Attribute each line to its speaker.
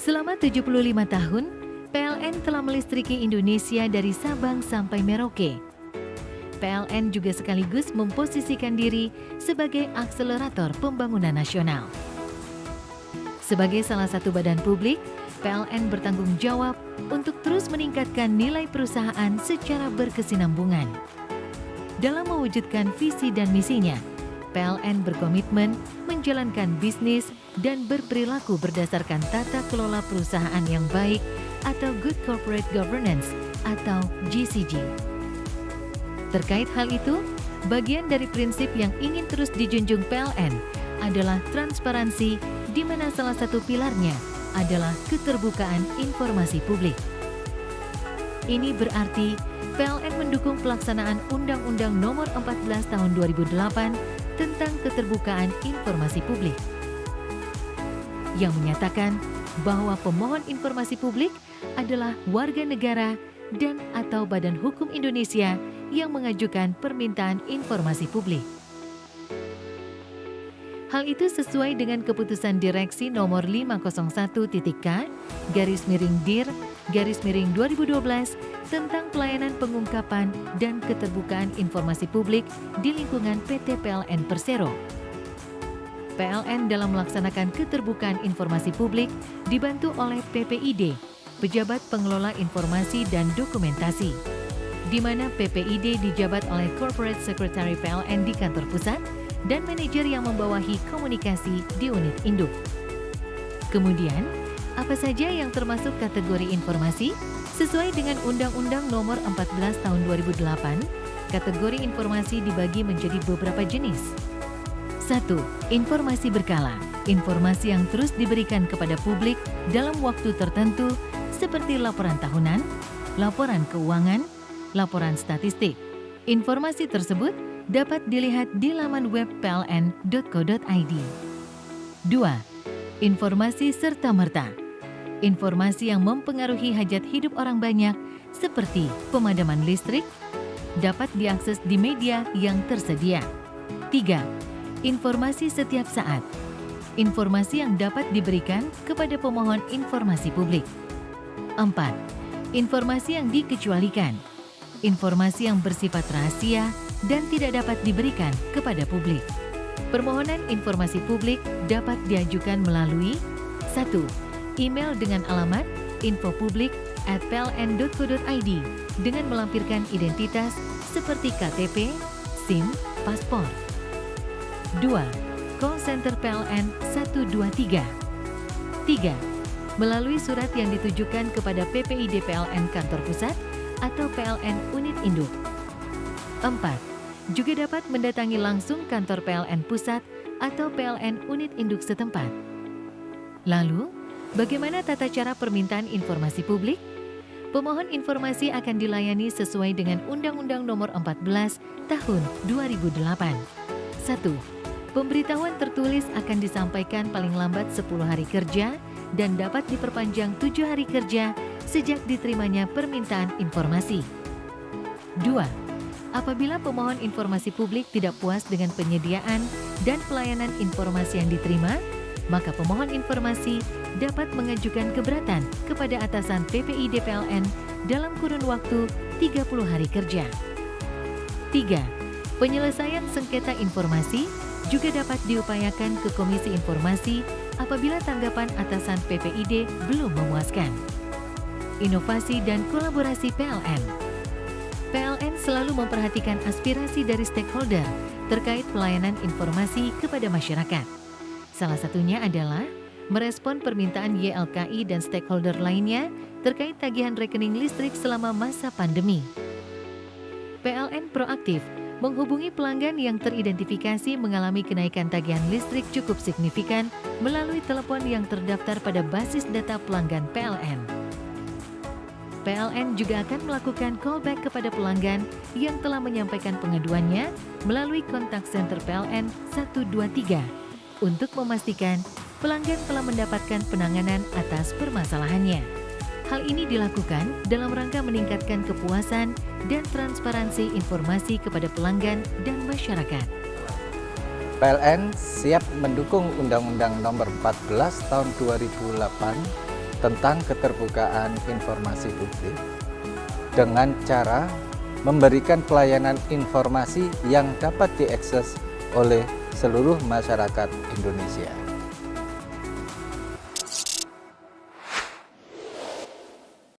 Speaker 1: Selama 75 tahun, PLN telah melistriki Indonesia dari Sabang sampai Merauke. PLN juga sekaligus memposisikan diri sebagai akselerator pembangunan nasional. Sebagai salah satu badan publik, PLN bertanggung jawab untuk terus meningkatkan nilai perusahaan secara berkesinambungan. Dalam mewujudkan visi dan misinya, PLN berkomitmen menjalankan bisnis dan berperilaku berdasarkan tata kelola perusahaan yang baik atau Good Corporate Governance atau GCG. Terkait hal itu, bagian dari prinsip yang ingin terus dijunjung PLN adalah transparansi, di mana salah satu pilarnya adalah keterbukaan informasi publik. Ini berarti PLN mendukung pelaksanaan Undang-Undang Nomor 14 Tahun 2008 tentang keterbukaan informasi publik, yang menyatakan bahwa pemohon informasi publik adalah warga negara dan atau badan hukum Indonesia yang mengajukan permintaan informasi publik. Hal itu sesuai dengan keputusan Direksi Nomor 501-Dir-Dir-2012 tentang pelayanan pengungkapan dan keterbukaan informasi publik di lingkungan PT PLN Persero. PLN dalam melaksanakan keterbukaan informasi publik dibantu oleh PPID, Pejabat Pengelola Informasi dan Dokumentasi, di mana PPID dijabat oleh Corporate Secretary PLN di kantor pusat dan manajer yang membawahi komunikasi di unit induk. Kemudian, apa saja yang termasuk kategori informasi? Sesuai dengan Undang-Undang Nomor 14 Tahun 2008, kategori informasi dibagi menjadi beberapa jenis. 1. Informasi berkala. Informasi yang terus diberikan kepada publik dalam waktu tertentu seperti laporan tahunan, laporan keuangan, laporan statistik. Informasi tersebut dapat dilihat di laman web pln.co.id. 2. Informasi serta-merta. Informasi yang mempengaruhi hajat hidup orang banyak seperti pemadaman listrik dapat diakses di media yang tersedia. 3. Informasi setiap saat. Informasi yang dapat diberikan kepada pemohon informasi publik. 4. Informasi yang dikecualikan. Informasi yang bersifat rahasia dan tidak dapat diberikan kepada publik. Permohonan informasi publik dapat diajukan melalui 1. Email dengan alamat infopublik@pln.co.id dengan melampirkan identitas seperti KTP, SIM, paspor. 2. Call Center PLN 123. 3. Melalui surat yang ditujukan kepada PPID PLN Kantor Pusat atau PLN Unit Induk. 4. Juga dapat mendatangi langsung kantor PLN Pusat atau PLN Unit Induk setempat. Lalu, bagaimana tata cara permintaan informasi publik? Pemohon informasi akan dilayani sesuai dengan Undang-Undang Nomor 14 Tahun 2008. 1. Pemberitahuan tertulis akan disampaikan paling lambat 10 hari kerja dan dapat diperpanjang 7 hari kerja sejak diterimanya permintaan informasi. 2. Apabila pemohon informasi publik tidak puas dengan penyediaan dan pelayanan informasi yang diterima, maka pemohon informasi dapat mengajukan keberatan kepada atasan PPID PLN dalam kurun waktu 30 hari kerja. 3. Penyelesaian sengketa informasi juga dapat diupayakan ke Komisi Informasi apabila tanggapan atasan PPID belum memuaskan. Inovasi dan kolaborasi PLN. PLN selalu memperhatikan aspirasi dari stakeholder terkait pelayanan informasi kepada masyarakat. Salah satunya adalah merespon permintaan YLKI dan stakeholder lainnya terkait tagihan rekening listrik selama masa pandemi. PLN proaktif menghubungi pelanggan yang teridentifikasi mengalami kenaikan tagihan listrik cukup signifikan melalui telepon yang terdaftar pada basis data pelanggan PLN. PLN juga akan melakukan callback kepada pelanggan yang telah menyampaikan pengaduannya melalui kontak center PLN 123 untuk memastikan pelanggan telah mendapatkan penanganan atas permasalahannya. Hal ini dilakukan dalam rangka meningkatkan kepuasan dan transparansi informasi kepada pelanggan dan masyarakat.
Speaker 2: PLN siap mendukung Undang-Undang Nomor 14 Tahun 2008 tentang keterbukaan informasi publik dengan cara memberikan pelayanan informasi yang dapat diakses oleh seluruh masyarakat Indonesia.